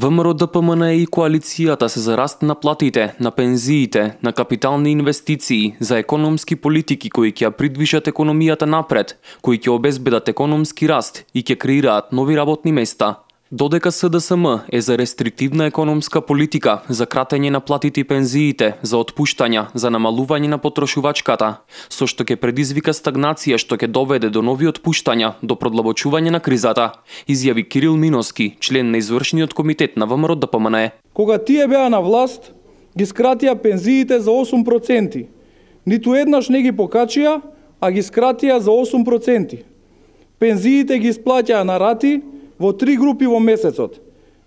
ВМРО ДПМН и коалицијата се за раст на платите, на пензиите, на капитални инвестиции, за економски политики кои ќе ја придвижат економијата напред, кои ќе обезбедат економски раст и ќе креираат нови работни места. Додека СДСМ е за рестриктивна економска политика, за кратење на платите и пензиите, за отпуштања, за намалување на потрошувачката, со што ќе предизвика стагнација што ќе доведе до нови отпуштања, до продлабочување на кризата, изјави Кирил Миноски, член на извршниот комитет на ВМРО ДПМН. Кога тие беа на власт, ги скратија пензиите за 8%. Ниту еднаш не ги покачија, а ги скратија за 8%. Пензиите ги исплаќаа на рати во 3 групи во месецот.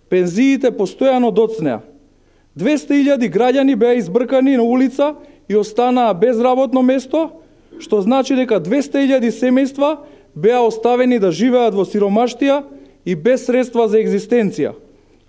Пензиите постојано доцнеа. 200.000 граѓани беа избркани на улица и останаа без работно место, што значи дека 200.000 семејства беа оставени да живеат во сиромаштија и без средства за екзистенција.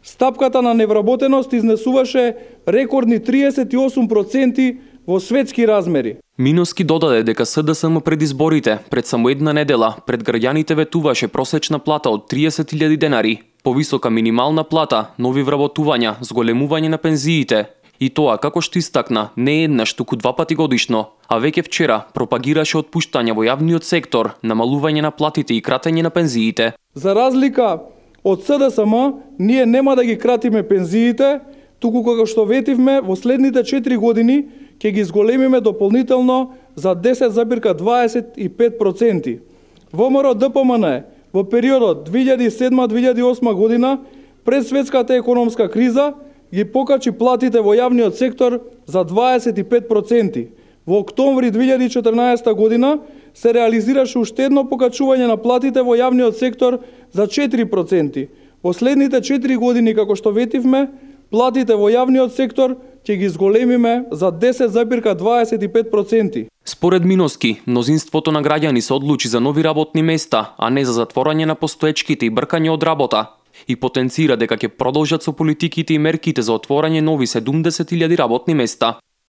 Стапката на невработеност изнесуваше рекордни 38% во светски размери. Миноски додаде дека СДСМ пред изборите, пред само една недела, пред граѓаните ветуваше просечна плата од 30.000 денари, повисока минимална плата, нови вработувања, зголемување на пензиите. И тоа, како што истакна, не еднаш, туку 2 пати годишно, а веќе вчера пропагираше отпуштања во јавниот сектор, намалување на платите и кратење на пензиите. За разлика од СДСМ, ние нема да ги кратиме пензиите, туку како што ветивме во следните 4 години ќе ги зголемиме дополнително за 10,25%. ВМРО ДПМН во периодот 2007-2008 година, пред светската економска криза, ги покачи платите во јавниот сектор за 25%. Во октомври 2014 година се реализираше уште едно покачување на платите во јавниот сектор за 4%. Во следните 4 години, како што ветивме, платите во јавниот сектор ќе ги зголемиме за 10,25%. Според Миноски, мнозинството на граѓани се одлучи за нови работни места, а не за затворање на постоечките и бркање од работа. И потенцира дека ќе продолжат со политиките и мерките за отворање нови 70.000 работни места.